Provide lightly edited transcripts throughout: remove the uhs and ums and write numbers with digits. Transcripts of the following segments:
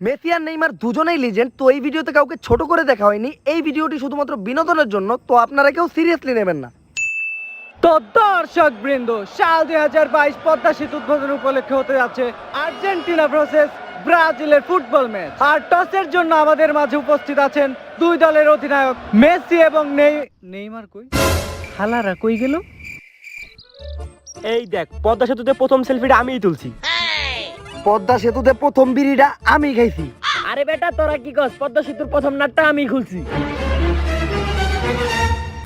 Messi আর Neymar দুজনেই legend, তো এই ভিডিওতে কাউকে ছোট করে দেখা হয়নি। এই ভিডিওটি শুধুমাত্র বিনোদনের জন্য, তো আপনারা কেউ সিরিয়াসলি নেবেন না। তো দর্শক বৃন্দ, সাল 2022 পদ্মা সেতু উদ্বোধন উপলক্ষে হতে যাচ্ছে আর্জেন্টিনা ভার্সেস ব্রাজিলের ফুটবল ম্যাচ। আর টসের জন্য আমাদের মাঝে উপস্থিত আছেন দুই দলের অধিনায়ক মেসি এবং নেইমার। কই হালারা কই গেল? এই দেখ, পদ্মা সেতুতে প্রথম সেলফিটা আমিই তুলছি। পদ্মা সেতুতে প্রথম বিড়িটা আমি খাইছি। আরে বেটা, তোরা কি কস? পদ্মা সেতুর প্রথম নাটটা আমি খুলছি।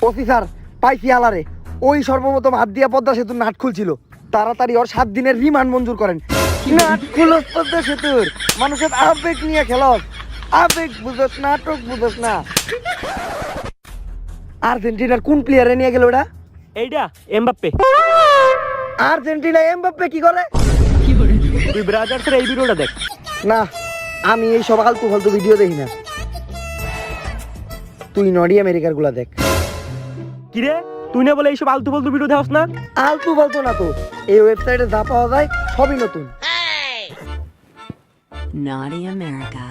অফিসার পাইছি আলারে, ওই সর্বপ্রথম হাত দিয়া পদ্মা সেতুর নাট খুলছিল। তাড়াতাড়ি ওর 7 দিনের রিমান্ড মঞ্জুর করেন। নাট খুলস পদ্মা সেতুর, মানুষের আবেগ নিয়ে খেলস। আবেগ বুঝস, নাটক বুঝস না। আর্জেন্টিনার কোন প্লেয়ারে নিয়ে গেল ওটা? এইটা এমবাপ্পে। আর্জেন্টিনা এমবাপ্পে কি করে? তুই ব্রাদার্সের এই ভিডিওটা দেখ। না, আমি এই সব আলতু ফালতু ভিডিও দেখি না। তুই নডি আমেরিকার গুলা দেখ। কিরে, তুই না বলে এইসব আলতু ফালতু ভিডিও দেখাস না? আলতু ফালতু না তো, এই ওয়েবসাইটে যা পাওয়া যায় সবই নতুন। Naughty America.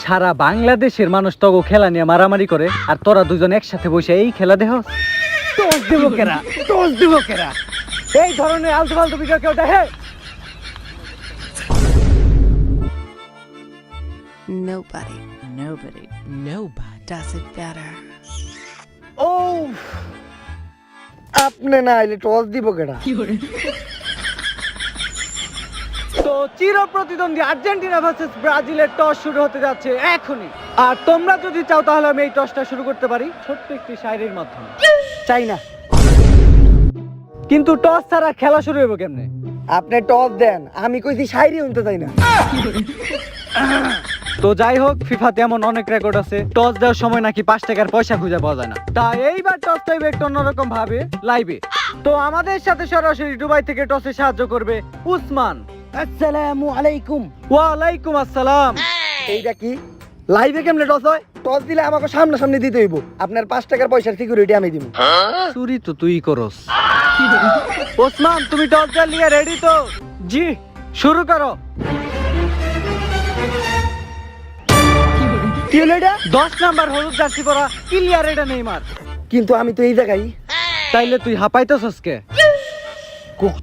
সারা বাংলাদেশের মানুষ তো খেলা নিয়ে মারামারি করে, আর তোরা দুজন একসাথে বসে এই খেলা দেখ। টস দিব কেরা, টস দিব কেরা? এই ধরনের আলতু ফালতু ভিডিও কেউ দেখে? Nobody does it better. ও, আপনি না আইলে টস দিব কেডা? তো চির প্রতিদ্বন্দ্বী আর্জেন্টিনা ভার্সেস ব্রাজিলের টস শুরু হতে যাচ্ছে এখনই। আর তোমরা যদি চাও তাহলে আমি এই টসটা শুরু করতে পারি ছোট্ট একটি শায়রির মাধ্যমে। চাই না। কিন্তু টস ছাড়া খেলা শুরু হবে কেমনে? আপনি টস দেন, আমি কইছি শায়রি শুনতে চাই না। তো যাই হোক, ফিফাতে এমন অনেক রেকর্ড আছে, টস দেওয়ার সময় নাকি 5 টাকার পয়সা খুঁজে পাওয়া যায় না। তাই এইবার টস টাইবে একটু অন্যরকম ভাবে লাইভে। তো আমাদের সাথে সরাসরি দুবাই থেকে টসে সাহায্য করবে উসমান। আসসালামু আলাইকুম। ওয়ালাইকুম আসসালাম। এইটা কি লাইভে কেমনে টস হয়? টস দিলে আমাকে সামনাসামনি দিতে হইব। আপনার 5 টাকার পয়সার সিকিউরিটি আমি দিব। চুরি তো তুই করস। ওসমান, তুমি টস দেওয়ার লিগে রেডি তো? জি, শুরু করো। কি হলো এটা? 10 নাম্বার হলুদ জার্সি পরা ক্লিয়ার, এটা নেইমার। কিন্তু আমি তো এই জায়গায়। তাইলে তুই হাঁপাইতেছস কে?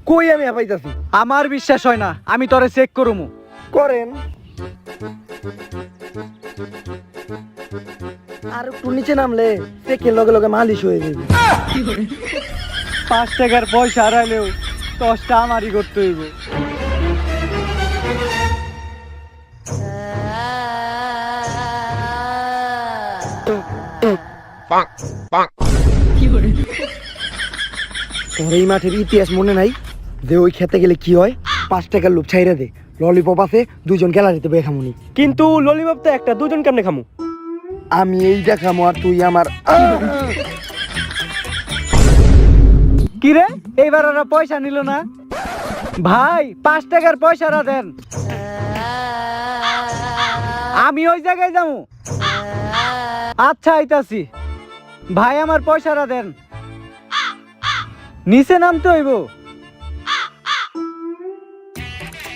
কই আমি পাইতাছি? আমার বিশ্বাস হয় না, আমি তোরে চেক করুমু। করেন। আর একটু নিচে নামলে চেকের লগে লগে মালিশ হয়ে যাবে। 5 টাকার পয়সা হারাইলেও টসটা আমারই করতে হইব। তোর এই মাঠের ইতিহাস মনে নাই যে ওই খেতে গেলে কি হয়? 5 টাকার লোভ ছাইরা দে, ললিপপ আছে, দুজন গ্যালারিতে বয়ে খামুনি। কিন্তু ললিপপ তো একটা, দুজন কেমনে খামু? আমি এইটা খামো আর তুই আমার। কি রে, এইবার ওরা পয়সা নিল না? ভাই, 5 টাকার পয়সাটা দেন, আমি ওই জায়গায় যাবো। আচ্ছা, আইতাছি। ভাই, আমার পয়সাটা দেন। নিচে নামতে হইব।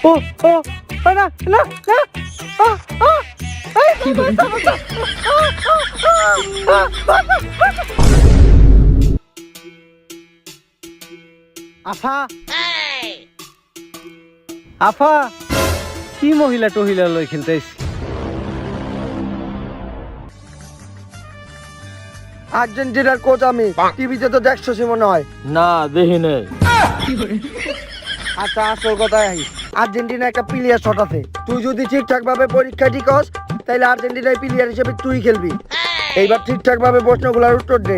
ও ও না না না, আফা আফা, কি মহিলা টহিলা লই খেলতেছি? আর্জেন্টিনার কোচ আমি, টিভিতে তো দেখছসই মনে হয়। না, দেখি নাই। আচ্ছা, আসল কথায় আই। আর্জেন্টিনা একটা প্লেয়ার শট আছে। তুই যদি ঠিকঠাক ভাবে পরীক্ষা ঠিক হস, তাহলে আর্জেন্টিনার প্লেয়ার হিসেবে তুই খেলবি। এইবার ঠিকঠাক ভাবে প্রশ্নগুলোর উত্তর দে।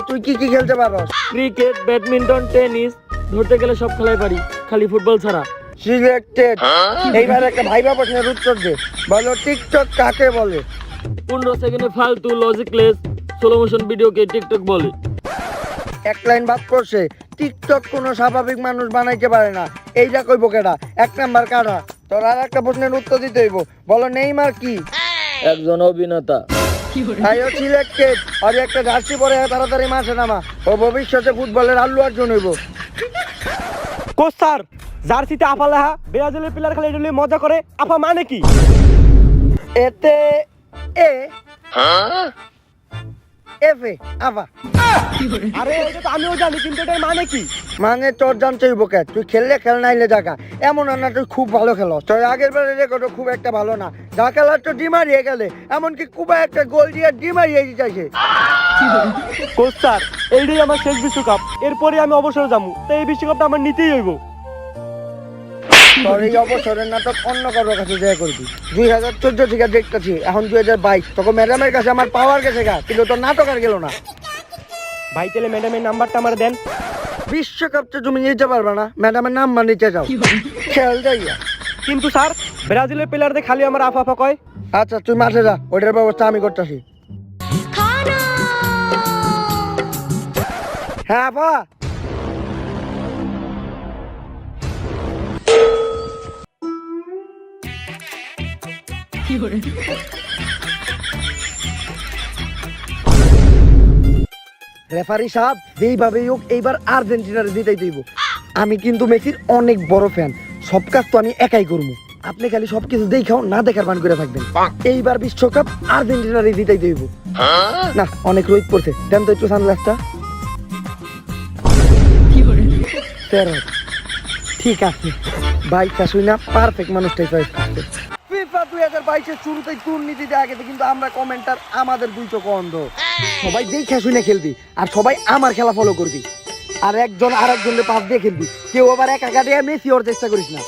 তুই কি কি খেলতে পারস? ক্রিকেট, ব্যাডমিন্টন, টেনিস, ধরতে গেলে সব খেলাই পারি, খালি ফুটবল ছাড়া। সিলেক্টেড। এইবার একটা ভাইবা প্রশ্নের উত্তর দে। বলো, টিকটক কাকে বলে? 15 সেকেন্ডে ফালতু লজিকলেস স্লো মোশন ভিডিওকে টিকটক বলে। এক লাইন বাদ করছে, টিকটক কোনো স্বাভাবিক মানুষ বানাইতে পারে না। এইটা কইব কেডা? 1 নাম্বার কাটা। তোর আর একটা প্রশ্নের উত্তর দিতে হইব। বলো, নেইমার কি? একজন অভিনেতা। আইও সিলেক্টেড। আর একটা জার্সি পরে তাড়াতাড়ি মাঠে নামা। ও ভবিষ্যতে ফুটবলের আল্লু অর্জুন হইব। কোচ স্যার জার্সিতে আফা লেখা ব্রাজিলের প্লেয়ার খালি এটা নিয়ে মজা করে আফা মানে কি? এতে এ এফে আফা। আরে এটা তো আমিও জানি, কিন্তু এটার মানে কি? মানে তোর জানতেই বোকা, তুই খেললে খেল নাইলে জায়গা। এমন না তুই খুব ভালো খেলো, তোর আগের বারের রেকর্ডও খুব একটা ভালো না। যা খেলার তো ডিমারিয়ে গেলে, এমনকি কুবা একটা গোল দিয়ে ডিমারিয়ে দিতেছে। কোচ স্যার এইটাই আমার শেষ বিশ্বকাপ, এরপরে আমি অবসর যাবো, তো এই বিশ্বকাপটা আমার নিতেই হইব। তোর এই অবসরের নাটক অন্য কারোর কাছে দেয়া করবি। 2014 থেকে দেখতেছি, এখন 2022, তখন ম্যাডামের কাছে আমার পাওয়ার গেছে গা, কিন্তু তোর নাটক আর গেল না। ভাই তাহলে ম্যাডামের নাম্বারটা আমার দেন। বিশ্বকাপ তো তুমি নিতে পারবে না, ম্যাডামের নাম্বার নিতে চাও, খেয়াল যাইয়া। কিন্তু স্যার ব্রাজিলের প্লেয়ারদের খালি আমার আফা আফা কয়। আচ্ছা তুই মাঠে যা, ওইটার ব্যবস্থা আমি করতেছি। হ্যাঁ আপা, রেফারি সাহেব যেইভাবেই হোক এইবার আর্জেন্টিনার জিতাই দিব। আমি কিন্তু মেসির অনেক বড় ফ্যান, সব কাজ তো আমি একাই করবো। আপনি খালি সবকিছু দেখাও, না দেখার বান করে থাকবেন। এইবার বিশ্বকাপ আর্জেন্টিনার জিতাই দিব। না অনেক রোদ পড়ছে, দেন তো একটু সানগ্লাসটা। ঠিক আছে বাইকটা শুই না, পারফেক্ট মানুষটাই চয়েস করছে। ফিফা 2022 শুরুতেই দুর্নীতিতে আগেতে কিন্তু আমরা কমেন্টার আমাদের দুই চোখ অন্ধ। সবাই দেখে শুনে খেলবি, আর সবাই আমার খেলা ফলো করবি, আর একজন আরেকজনের পাস দিয়ে খেলবি। কেউ আবার একা দিয়ে মেসি ওর চেষ্টা করিস না।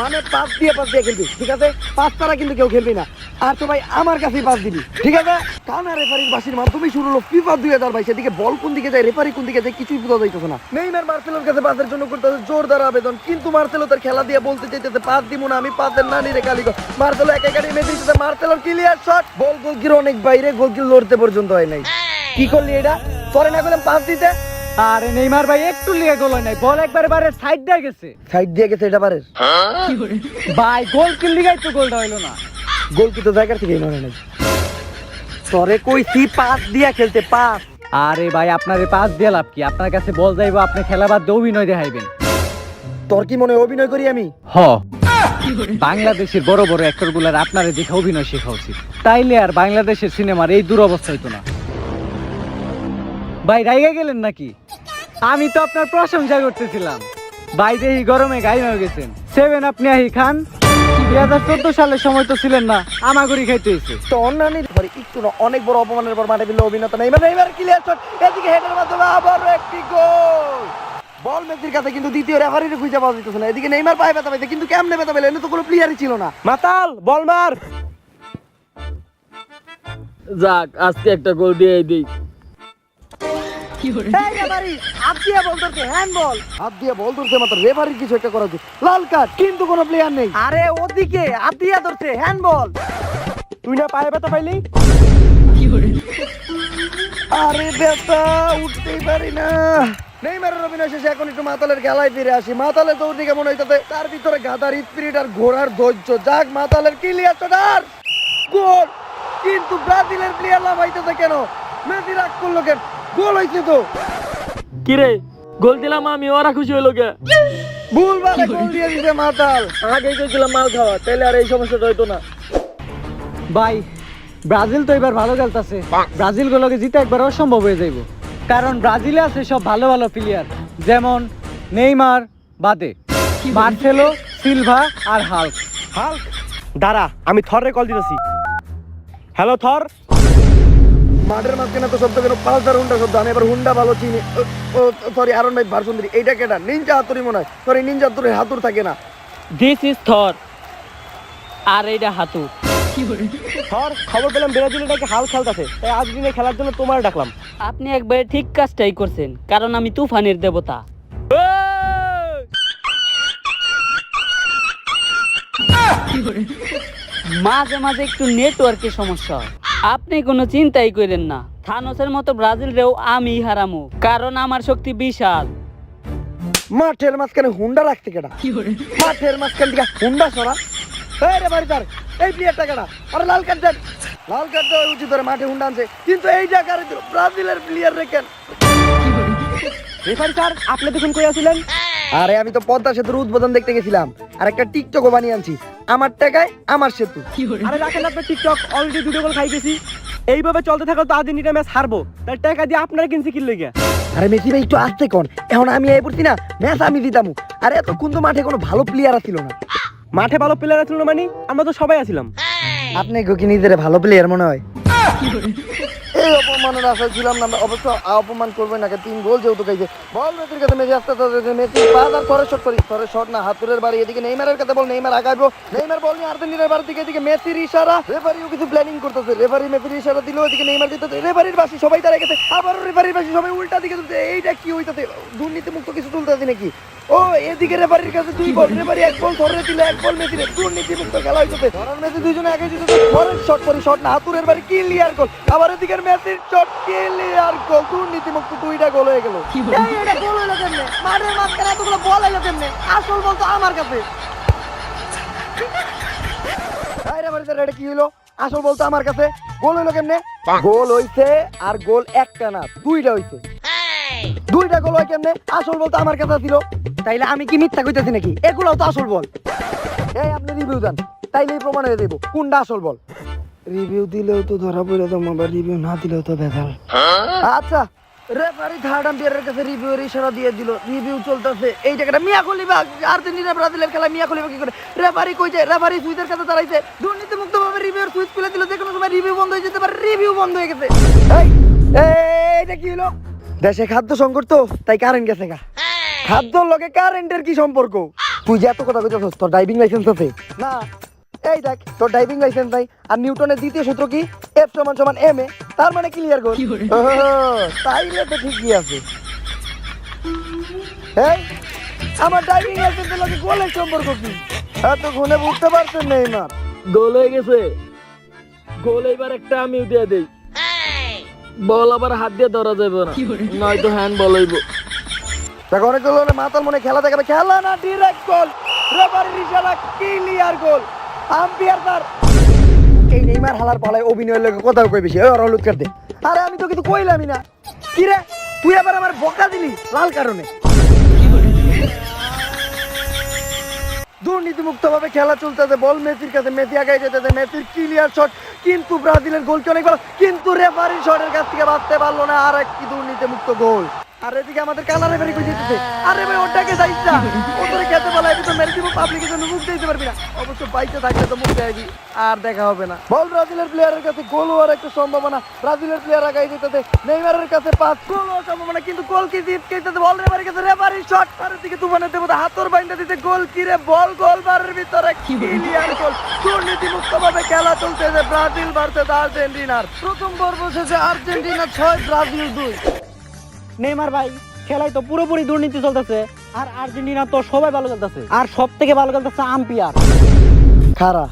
মানে পাস দিয়ে খেলবি, ঠিক আছে? পাস ছাড়া কিন্তু কেউ খেলবি না, আর সবাই আমার কাছেই পাস দিবি, ঠিক আছে? কানা রেফারির বাসির মাধ্যমে শুরু হলো ফিফা 2022। এদিকে বল কোন দিকে যায়, রেফারি কোন দিকে যায়, কিছুই বোঝা যাইতেছে না। নেইমার মার্সেলোর কাছে পাসের জন্য করতেছে জোরদার আবেদন, কিন্তু মার্সেলো তার খেলা দিয়ে বলতে চাইতেছে পাস দিব না, আমি পাসের না নিরে কালিগো। মার্সেলো একা একা মেরে দিতেছে, মার্সেলোর ক্লিয়ার শট, বল গোলকির অনেক বাইরে, গোলকির লড়তে পর্যন্ত হয় নাই। কি করলি এটা? তোরে না করলাম পাস দিতে? আরে নেইমার ভাই একটু লিয়ে গোল হয় নাই, বল একবারে বারে সাইড দিয়ে গেছে। সাইড দিয়ে গেছে এটা পারে ভাই গোল কিল লিগাই তো গোলটা হইলো না। গোল কি তো জায়গা থেকেই মারে নাই? তোরে কইছি পাস দিয়া খেলতে, পাস। আরে ভাই আপনারে পাস দিয়ে লাভ কি? আপনার কাছে বল যাইবো, আপনি খেলা বাদ দিয়ে অভিনয় দেখাইবেন। তোর কি মনে হয় অভিনয় করি আমি? হ, বাংলাদেশের বড় বড় অ্যাক্টর গুলার আপনারে দেখে অভিনয় শেখা উচিত, তাইলে আর বাংলাদেশের সিনেমার এই দুরবস্থা হইতো না। ভাই রাইগা গেলেন নাকি? আমি তো আপনার প্রশংসা করতেছিলাম। ভাই দেখি গরমে গায়ে হয়ে গেছেন। 7 আপনি আহি খান। 2014 সালের সময় তো ছিলেন না, আমাগুরি খাইতে হয়েছে। তো অন্যান্য একটু না, অনেক বড় অপমানের পর মাঠে দিল অভিনেতা নেইমার ক্লিয়ার শট, এদিকে হেডের মাধ্যমে আবার একটি গোল। বল মেসির কাছে, কিন্তু দ্বিতীয় রেফারির খুঁজে পাওয়া যেতেছে না। এদিকে নেইমার পায়ে ব্যথা পাইছে, কিন্তু কেমনে ব্যথা পেলে? এনে তো কোনো প্লেয়ারই ছিল না। মাতাল বল মার। যাক আজকে একটা গোল দিয়ে দিই। এই রেফারি হাত দিয়ে বল ধরছে, হ্যান্ডবল। হাত দিয়ে বল ধরছে মাত্র রেফারির কিছু একটা করা উচিত। লাল কার্ড, কিন্তু কোনো প্লেয়ার নেই। আরে ওদিকে হাত দিয়ে ধরছে, হ্যান্ডবল। তুই না পায়ে ব্যথা পাইলি? আরে ব্যথা, উঠতেই পারি না। নেইমারের অভিনয় শেষে এখন একটু মাতালের খেলায় ফিরে আসি। মাতালের দৌড় দিকে মনে হইতেছে তার ভিতরে গাদার স্পিরিট আর ঘোড়ার ধৈর্য। যাক মাতালের ক্লিয়ার শট আর গোল, কিন্তু ব্রাজিলের প্লেয়ার লাফাইতেছে কেন? মেসি রাগ করলো কেন? গোল হইছে তো। কিরে গোল দিলাম আমি, ওরা খুশি হইলো কে? ভুলভাবে গোল দিয়ে দিছে মাতাল। আগেই কইছিলাম মাল খাওয়া, তাইলে আর এই সমস্যাটা হইতো না। ভাই ব্রাজিল তো এবার ভালো খেলতেছে, ব্রাজিল গুলোকে জিতে একবার অসম্ভব হয়ে যাইব, কারণ ব্রাজিলে আছে সব ভালো ভালো প্লেয়ার, যেমন নেইমার বাদে মার্সেলো, সিলভা আর হাল্ক। হাল্ক দাঁড়া, আমি থরে কল দিতেছি। হ্যালো থর। মাঠের মাঝখানে তো শব্দ কেন? 5,000 হুন্ডা শব্দ। আমি এবার হুন্ডা ভালো চিনি। সরি আরন ভাই ভারসুন্দরী, এইটা কেটা? নিনজা হাতুড়ি মনে হয়। সরি নিনজা হাতুড়ি হাতুর থাকে না। দিস ইজ থর, আর এইটা হাতু। থর খবর পেলাম ব্রাজিল এটাকে হাল খেলতেছে, তাই আজ দিনে খেলার জন্য তোমার ডাকলাম। আপনি একবারে ঠিক কাজটাই করছেন, কারণ আমি তুফানের দেবতা। মাঝে মাঝে একটু নেটওয়ার্কের সমস্যা হয়, আপনি কোনো চিন্তাই করেন না। থানোসের মতো ব্রাজিল রেও আমি হারামু, কারণ আমার শক্তি বিশাল। মাঠের মাঝখানে হুন্ডা রাখতে কেটা? মাঠের মাঝখান থেকে হুন্ডা সরা। এই রে বাড়ি তার এই প্লেয়ারটা কেটা? আরে লাল কার্ড দেন। লাল কার্ড দেওয়া উচিত, ধরে মাঠে হুন্ডা আনছে, কিন্তু এই জায়গায় ব্রাজিলের প্লেয়ার রেখেন। রেফারি স্যার আপনি তখন কই আছিলেন? আরে আমি তো পদ্মা সেতুর উদ্বোধন দেখতে গেছিলাম আর একটা টিকটকও বানিয়ে আনছি আমার টাকায় আমার সেতু। আরে রাখেন আপনার টিকটক, অলরেডি 2 গোল খাই গেছি। এইভাবে চলতে থাকলে তো আর্জেন্টিনা ম্যাচ হারবো। তার টাকা দিয়ে আপনারা কিনছি কি লইগা? আরে মেসি ভাই একটু আসতে কোন, এখন আমি এই পড়ছি না ম্যাচ আমি জিতামু। আরে এতক্ষণ তো মাঠে কোনো ভালো প্লেয়ার ছিল না। মাঠে ভালো প্লেয়ার ছিল না মানে? আমরা তো সবাই আছিলাম। আপনি কি নিজের ভালো প্লেয়ার মনে হয়? এই অপমানের আশায় ছিলাম না আমরা, অবশ্য অপমান করবে না, 3 গোল যেহেতু খাইছে। বল মেসির কাছে, মেসি আসতে মেসি পাস আর করে শট, করে শট না হাতুরের বাড়ি, এদিকে নেইমারের কাছে বল, নেইমার আগাইবো, নেইমার বল নিয়ে আর্জেন্টিনার বাড়ি দিকে, এদিকে মেসির ইশারা, রেফারিও কিছু প্ল্যানিং করতেছে, রেফারি মেসির ইশারা দিল, এদিকে নেইমার দিতেছে, রেফারির বাসি সবাই দাঁড়ায় গেছে, আবারও রেফারির বাসি সবাই উল্টা দিকে তুলছে। এইটা কি হইতাছে? দুর্নীতি মুক্ত কিছু তুলতেছে নাকি? ও এদিকে রেফারির কাছে 2 বল, রেফারি 1 বল ধরে দিল, 1 বল মেসির, দুর্নীতি মুক্ত খেলা হইতাছে। ধরার মেসি দুইজনে আগে দিতেছে, ফরের শট করি, শট না হাতুরের বাড়ি, ক্লিয়ার গোল। আবার এদিকে মেসির শট, ক্লিয়ার গোল, দুর্নীতি মুক্ত 2টা গোল হয়ে গেল। এই এটা গোল হলো কেমনে? মাঠের মাঝখানে এতগুলো বল আইলো কেমনে? আসল বল তো আমার কাছে। এই রেফারি স্যার এটা কি হলো? আসল বল তো আমার কাছে, গোল হলো কেমনে? গোল হইছে আর গোল একটা না 2টা হইছে। 2টা গোল হয় কেমনে? আসল বল তো আমার কাছে ছিল। তাইলে আমি কি মিথ্যা কইতেছি নাকি? এগুলোও তো আসল বল। এই আপনি রিভিউ দেন, তাইলেই প্রমাণ হয়ে দেব কোনটা আসল বল। রিভিউ দিলেও তো ধরা পড়ে তো, আবার রিভিউ না দিলেও তো বেজাল। আচ্ছা, রেফারি থার্ড আম্পায়ারের কাছে রিভিউর ইশারা দিয়ে দিল, রিভিউ চলতেছে। এই জায়গাটা মিয়া খলিফা, আর্জেন্টিনা ব্রাজিলের খেলা মিয়া খলিফা কি করে? রেফারি কই যায়? রেফারি সুইচের কাছে দাঁড়াইছে, দুর্নীতি মুক্ত ভাবে রিভিউর সুইচ খুলে দিল, যে কোনো সময় রিভিউ বন্ধ হয়ে যেতে পারে, রিভিউ বন্ধ হয়ে গেছে। এই এইটা কি হলো? দেশে খাদ্য সংকট তো, তাই কারেন্ট গেছে গা। খাদ্যর লগে কারেন্টের কি সম্পর্ক? তুই যে এত কথা কইতেছস, তোর ড্রাইভিং লাইসেন্স আছে না? এই দেখ, তোর ড্রাইভিং লাইসেন্স নাই, আর নিউটনের দ্বিতীয় সূত্র কি? F = ma, তার মানে ক্লিয়ার গোল। তাইলে তো ঠিকই আছে। এই আমার ড্রাইভিং লাইসেন্সের লগে গোলের সম্পর্ক কি? এতক্ষণে বুঝতে পারছেন নেইমার? গোল হয়ে গেছে। গোল এবার একটা আমিও দিয়ে দেই। বল আবার হাত দিয়ে ধরা যাবে না, নয়তো হ্যান্ড বল হইব। দেখো অনেকগুলো মাতাল মনে খেলা দেখাবে, খেলা না, ডিরেক্ট গোল, রেফারির ইশারা, ক্লিয়ার গোল। আম্পায়ার স্যার এই নেইমার হালার পালায় অভিনয়ের লগে কথা কই বেশি, ওর হলুদ কার্ড দে। আরে আমি তো কিছু কইলামই না। কি রে তুই আবার আমার বকা দিলি লাল কারণে? দুর্নীতি মুক্ত ভাবে খেলা চলতেছে, বল মেসির কাছে, মেসি আগায় যেতেছে, মেসির ক্লিয়ার শট, কিন্তু ব্রাজিলের গোল কি অনেক ভালো, কিন্তু রেফারির শটের কাছ থেকে বাঁচতে পারলো না। আর একটি দুর্নীতি মুক্ত গোল। আর এদিকে আমাদের কালা রেফারি কই যেতেছে। আরে ভাই ওটাকে যাইছা, ও তোরে খেতে বলা, এটা তো মেরে দিব, পাবলিকের জন্য মুখ দিতে পারবি না। অবশ্য বাইতে থাকলে তো মুখ দেয়নি, আর দেখা হবে না। বল ব্রাজিলের প্লেয়ারের কাছে, গোল হওয়ার একটা সম্ভাবনা, ব্রাজিলের প্লেয়ার আগায় যেতেছে, নেইমারের কাছে পাস, গোল হওয়ার সম্ভাবনা, কিন্তু গোল কি জিতকেইতেছে, বল রেফারির কাছে, রেফারির শট, আর এদিকে তুফানের দেবতা হাতর বাইন্দা দিতে, গোল কি রে? বল গোল বারের ভিতরে ক্লিয়ার গোল। দুর্নীতি মুক্ত ভাবে খেলা চলতেছে ব্রাজিল ভার্সেস আর্জেন্টিনার। প্রথম পর্ব শেষে আর্জেন্টিনা 6, ব্রাজিল 2। নেইমার ভাই, খেলায় তো পুরোপুরি দুর্নীতি চলতেছে, আর আর্জেন্টিনা তো সবাই ভালো খেলতেছে, আর সব থেকে ভালো খেলতেছে আম্পায়ার। খারা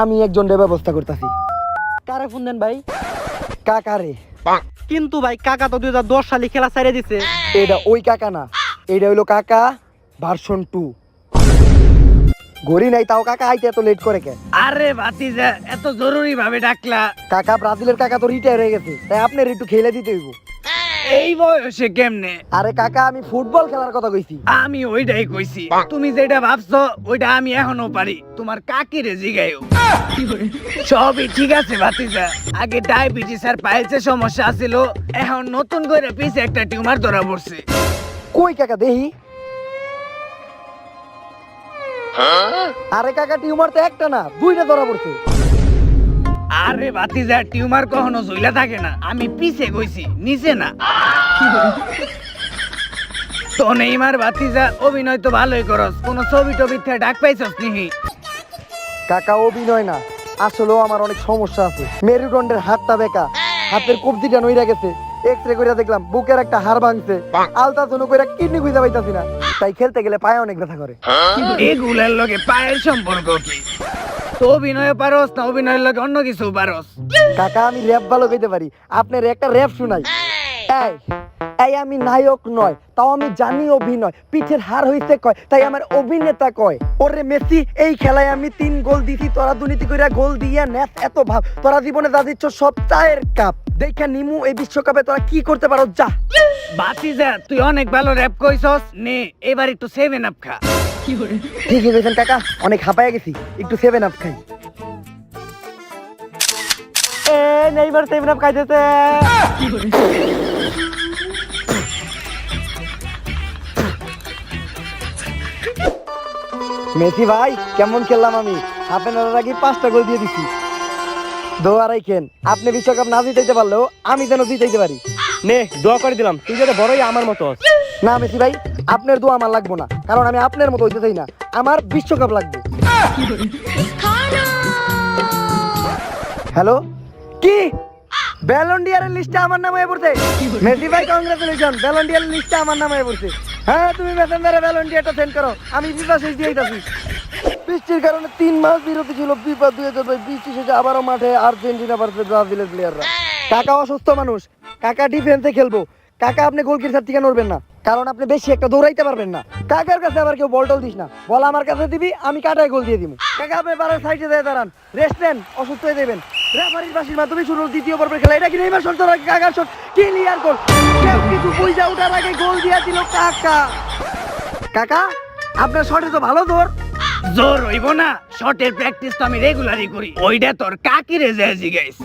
আমি একজনের ব্যবস্থা করতেছি। কারে ফোন দেন ভাই? কাকারে। কিন্তু ভাই কাকা তো 2010 সালে খেলা ছেড়ে দিছে। এটা ওই কাকা না, এটা হইলো কাকা ভার্সন 2। গড়ি নাই তাও কাকা আইতে এত লেট করে কে? আরে ভাতিজা, এত জরুরি ভাবে ডাকলা? কাকা ব্রাজিলের কাকা তো রিটায়ার হয়ে গেছে, তাই আপনার একটু খেলে দিতে হইব। এই বয়সে কেমনে? আরে কাকা আমি ফুটবল খেলার কথা কইছি। আমি ওইটাই কইছি, তুমি যেটা ভাবছো ওইটা আমি এখনো পারি। তোমার কাকিরে জিগাইও। সবই ঠিক আছে ভাতিজা, আগে ডায়াবেটিস আর পাইলসের সমস্যা ছিল, এখন নতুন করে পিছে একটা টিউমার ধরা পড়ছে। কই কাকা দেহি? আরে কাকা টিউমার তো একটা না, 2টা ধরা পড়ছে। আরে ভাতিজা, টিউমার কখনো ঝুইলা থাকে না, আমি পিছে কইছি, নিচে না। তো নেইমার ভাতিজা, অভিনয় তো ভালোই করস, কোন ছবি টবি থেকে ডাক পাইছস নিহি? কাকা অভিনয় না, আসলেও আমার অনেক সমস্যা আছে। মেরুদণ্ডের হাতটা বেঁকা, হাতের কবজিটা নইরা গেছে, এক্সরে কইরা দেখলাম বুকের একটা হাড় ভাঙছে, আলট্রাসাউন্ড কইরা কিডনি খুঁজে পাইতাছি না, তাই খেলতে গেলে পায়ে অনেক ব্যথা করে। এগুলার লগে পায়ের সম্পর্ক কি? তো অভিনয় পারস না অভিনয়ের লগে অন্য কিছু পারস? কাকা আমি র‍্যাপ ভালো কইতে পারি, আপনার একটা র‍্যাপ শুনাই। এই এই আমি নায়ক নয়, তাও আমি জানি অভিনয়, পিঠের হার হইতে কয় তাই আমার অভিনেতা কয়। ওরে মেসি, এই খেলায় আমি 3 গোল দিছি, তোরা দুর্নীতি কইরা গোল দিয়া নেস এত ভাব, তোরা জীবনে যা দিচ্ছ সব চায়ের কাপ, দেখা নিমু এই বিশ্বকাপে তোরা কি করতে পারো যা। ভাতিজা তুই অনেক ভালো র‍্যাপ কইছস, নে এবার একটু 7 আপ খা। ঠিকই কইছেন কাকা, অনেক হাঁপায়া গেছি, একটু 7 আপ খাই। এ নেইমার 7 আপ খাইতেছে। মেসি ভাই কেমন খেললাম আমি, হাফ এন আওয়ার আগে 5টা গোল দিয়ে দিছি। দোয়া রাখেন, আপনি বিশ্বকাপ না জিতাইতে পারলেও আমি যেন জিতাইতে পারি। নে দোয়া করে দিলাম, তুই যাতে বড়ই আমার মতো হস। না মেসি ভাই, আপনার দোয়া আমার লাগবো না, কারণ আমি আপনার মতো হইতে চাই না, আমার বিশ্বকাপ লাগবে। হ্যালো, কি ব্যালন ডিয়ারের লিস্টে আমার নাম হয়ে পড়ছে? মেসি ভাই কংগ্রাচুলেশন, ব্যালন ডিয়ারের লিস্টে আমার নাম হয়ে পড়ছে। হ্যাঁ তুমি মেসেঞ্জারে ব্যালন ডিয়ারটা সেন্ড করো, আমি ফিফা শেষ দিয়ে দিতেছি। বৃষ্টির কারণে 3 মাস বিরতি ছিল ফিফা 2022, বৃষ্টি শেষে আবারও মাঠে আর্জেন্টিনা ভার্সেস ব্রাজিলের প্লেয়াররা। কাকা অসুস্থ মানুষ, কাকা ডিফেন্সে খেলবো। কাকা আপনি গোলকিপার থেকে নড়বেন না, কারণ আপনি বেশি একটা দৌড়াইতে পারবেন না। কাকার কাছে আবার কেউ বল টল দিস না, বল আমার কাছে দিবি, আমি কাটায় গোল দিয়ে দিব। কাকা আপনি বারের সাইডে দিয়ে দাঁড়ান, রেস্ট নেন, অসুস্থ হয়ে যাবেন। রেফারির বাঁশির মাধ্যমে শুরু হলো দ্বিতীয় পর্বের খেলা। এটা কি নেইমার শট ধরে কাকার শট, ক্লিয়ার গোল। কেউ কিছু বুঝা ওঠার আগে গোল দিয়ে দিল কাকা। কাকা আপনার শটে তো ভালো দৌড়। জোর হইব না, শটের প্র্যাকটিস তো আমি রেগুলারই করি, ওইটা তোর কাকি রে যাইছি গাইস।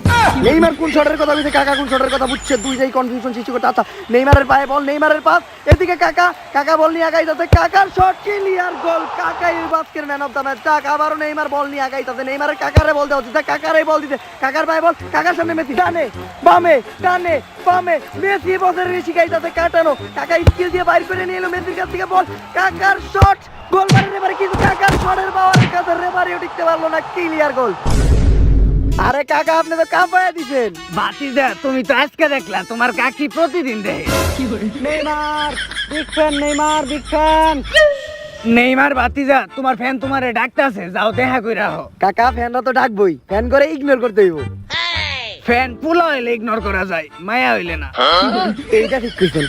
নেইমার কোন শটের কথা বলছে, কাকা কোন শটের কথা বুঝছে, দুইটাই কনফিউশন সৃষ্টি করতে। আচ্ছা নেইমারের পায়ে বল, নেইমারের পাস, এদিকে কাকা, কাকা বল নিয়ে আগাইতেছে, কাকার শট ক্লিয়ার গোল। কাকাই বাস্কের ম্যান অফ দ্য ম্যাচ। টাক আবারও নেইমার বল নিয়ে আগাইতেছে, নেইমারের কাকারে বল দেওয়া হচ্ছে, কাকারে বল দিতে, কাকার পায়ে বল, কাকার সামনে মেসি, ডানে বামে ডানে বামে, মেসি বসের শিখাইতেছে কাটানো, কাকা স্কিল দিয়ে বাইর করে নিয়ে এলো মেসির কাছ থেকে বল, কাকার শট গোল মারে রেফারি, কিন্তু কাকার শটের পাওয়ারের কাছে রেফারিও টিকতে পারলো না, ক্লিয়ার গোল। আরে কাকা আপনি তো কাঁপায়া দিছেন। ভাতিজা তুমি তো আজকে দেখলা, তোমার কাকি প্রতিদিন দেখে। Neymar big fan, Neymar big fan. Neymar ভাতিজা তোমার ফ্যান তোমারে ডাকতাছে, যাও দেখা কইরা হো। কাকা ফ্যানরা তো ডাকবই, ফ্যান করে ইগনোর করতে হইব। ফ্যান পুলা হইলে ইগনোর করা যায়, মায়া হইলে না। এইটা ঠিক কইছেন।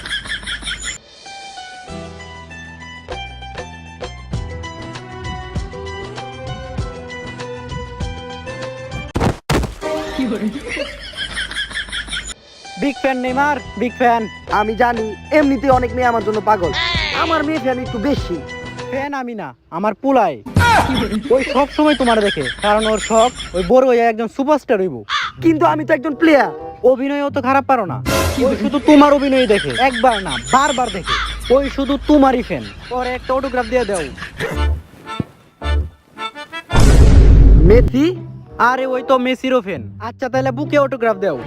Big fan Neymar, big fan. আমি জানি এমনিতে অনেক মেয়ে আমার জন্য পাগল, আমার মেয়ে ফ্যান একটু বেশি। ফ্যান আমি না, আমার পুলাই। ওই সব সময় তোমার দেখে, কারণ ওর শখ ওই বড় হয়ে একজন সুপারস্টার হইব। কিন্তু আমি তো একজন প্লেয়ার। অভিনয়ও তো খারাপ পারো না, ওই শুধু তোমার অভিনয় দেখে, একবার না বারবার দেখে, ওই শুধু তোমারই ফ্যান। ওর একটা অটোগ্রাফ দিয়ে দাও। মেসি, আরে ওই তো মেসিরও ফ্যান। আচ্ছা তাহলে বুকে অটোগ্রাফ দাও।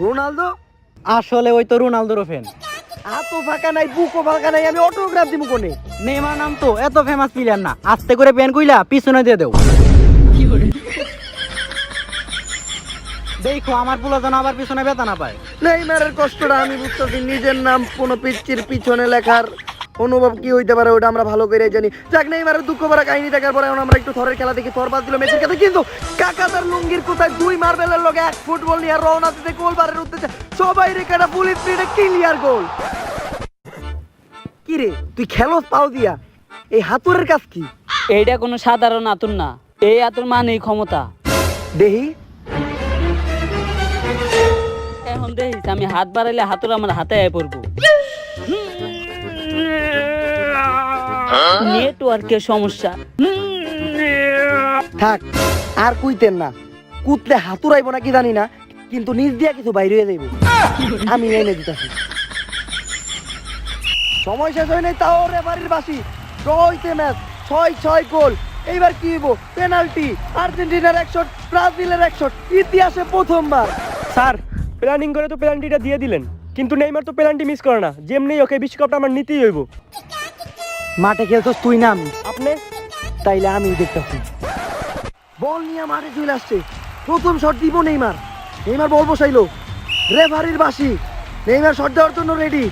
রোনালদো, আসলে ওই তো রোনালদোরও ফ্যান। হাতও ফাঁকা নাই, বুকও ফাঁকা নাই, আমি অটোগ্রাফ দিব কোনে? নেইমার নাম তো এত ফেমাস প্লেয়ার না, আস্তে করে প্যান কইলা পিছনে দিয়ে দাও। দেখো আমার পোলা যেন আবার পিছনে ব্যথা না পায়। নেইমারের কষ্টটা আমি বুঝতেছি, নিজের নাম কোনো পিচ্চির পিছনে লেখার অনুভব কি হইতে পারে ওটা আমরা ভালো করে জানি। যাক নেইমারের দুঃখ ভরা কাহিনী দেখার পরে এখন আমরা একটু থরের খেলা দেখি। থর বাদ দিল মেসির কাছে, কিন্তু কাকা তার লুঙ্গির কোথায় 2 মার্বেলের লগে 1 ফুটবল নিয়ে রওনা দিতে গোলবারের উদ্দেশ্যে সবাই রেখাটা পুলিশ স্পিডে ক্লিয়ার গোল। কি রে তুই খেলোস পাও দিয়া, এই হাতুরের কাজ কি? এইটা কোনো সাধারণ আতুর না, এই আতুর মানেই ক্ষমতা। দেহি এখন দেখিস আমি হাত বাড়াইলে হাতুর আমার হাতে আয় পড়বো। নেটওয়ার্কের সমস্যা। থাক আর কুইতেন না, কুতলে হাতুর আইব না কি জানি না, কিন্তু নিজ দিয়া কিছু বাইরে হয়ে যাইব, আমি এনে দিতেছি। সময় শেষ হয় নাই, তাও রেফারির বাঁশি। ড্র হইতে ম্যাচ, 6-6 গোল। এইবার কি হইব? পেনাল্টি, আর্জেন্টিনার 1 শট, ব্রাজিলের 1 শট, ইতিহাসে প্রথমবার। স্যার প্ল্যানিং করে তো পেনাল্টিটা দিয়ে দিলেন, কিন্তু নেইমার তো পেনাল্টি মিস করে না, যেমনি ওকে বিশ্বকাপটা আমার নিতেই হইব। মাঠে খেলছস তুই না আমি? আপনি তাইলে আমি দেখতেছি। বল নিয়ে মাঠে চলে আসছে, প্রথম শট দিব নেইমার। নেইমার বল বসাইলো, রেফারির বাঁশি, নেইমার শট দেওয়ার জন্য রেডি।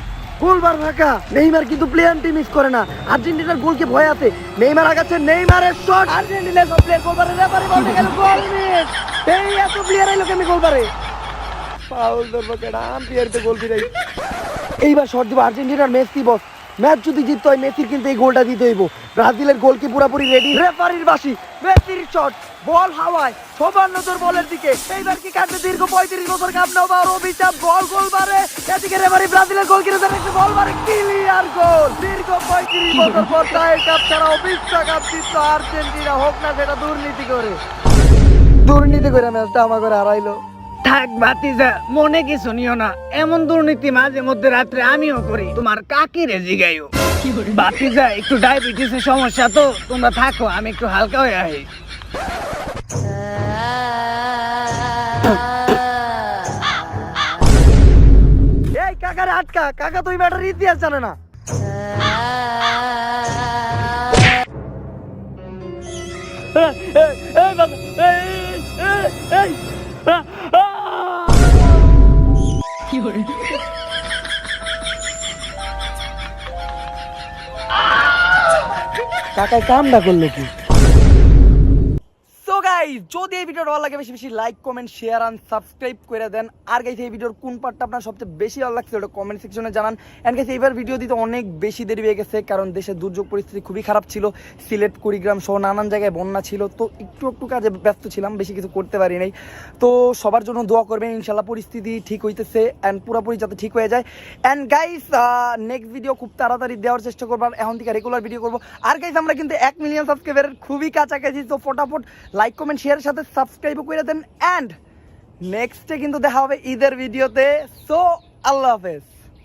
গোলবার ফাঁকা, নেইমার কিন্তু প্লেয়ারটি মিস করে না। আর্জেন্টিনার গোলকে ভয় আছে, নেইমার আগাচ্ছে, নেইমারের শট, আর্জেন্টিনার সব প্লেয়ার গোলবারে, রেফারি বল গেল, গোল মিস। এই এত প্লেয়ার আইলো কেমনে গোলবারে? ফাউল ধরবো কেডা আম্পায়ার তো গোল দিলাই এইবার শট দিব আর্জেন্টিনার মেসি বস ম্যাচ যদি জিততে হয় মেসির কিন্তু এই গোলটা দিতে হইব ব্রাজিলের গোল কি পুরোপুরি রেডি রেফারির বাঁশি মেসির শট বল হাওয়ায় সবার নজর বলের দিকে এইবার কি কাটবে দীর্ঘ 35 বছর কাপ নেওয়ার অভিশাপ গোল মারে এদিকে রেফারি ব্রাজিলের গোল কিরে ধরে একটা বল মারে ক্লিয়ার গোল দীর্ঘ 35 বছর পর টাই কাপ ছাড়া বিশ্বকাপ জিতলো আর্জেন্টিনা হোক না সেটা দুর্নীতি করে ম্যাচটা আমার করে হারাইলো থাক ভাতিজা মনে কিছু নিও না এমন দুর্নীতি মাঝে মধ্যে রাত্রে আমিও করি তোমার কাকিরে জিগাইও ভাতিজা একটু ডায়াবেটিসের সমস্যা তো তোমরা থাকো আমি একটু হালকা হয়ে আহি এই কাকারে আটকা কাকা তো এই ম্যাটার ইতিহাস জানে না কাকায় কামটা করলো কি সো গাইস যদি এই ভিডিওটা ভালো লাগে বেশি বেশি like comment share and subscribe করে দেন আর গাইস এই ভিডিওর কোন পার্টটা আপনার সবচেয়ে বেশি ভালো লাগছে ওটা কমেন্ট সেকশনে জানান এন্ড গাইস এইবার ভিডিও দিতে অনেক বেশি দেরি হয়ে গেছে কারণ দেশের দুর্যোগ পরিস্থিতি খুবই খারাপ ছিল সিলেট কুড়িগ্রাম সহ নানান জায়গায় বন্যা ছিল তো একটু কাজে ব্যস্ত ছিলাম বেশি কিছু করতে পারি নাই তো সবার জন্য দোয়া করবেন ইনশাআল্লাহ পরিস্থিতি ঠিক হইতেছে এন্ড পুরোপুরি যাতে ঠিক হয়ে যায় এন্ড গাইস নেক্সট ভিডিও খুব তাড়াতাড়ি দেওয়ার চেষ্টা করব আর এখন থেকে রেগুলার ভিডিও করব আর গাইস আমরা কিন্তু 1 মিলিয়ন সাবস্ক্রাইবারের খুবই কাছাকাছি তো ফটাফট লাইক কমেন্ট শেয়ারের সাথে সাবস্ক্রাইবও করে দেন এন্ড নেক্সটে কিন্তু দেখা হবে ঈদের ভিডিওতে সো আল্লাহ হাফেজ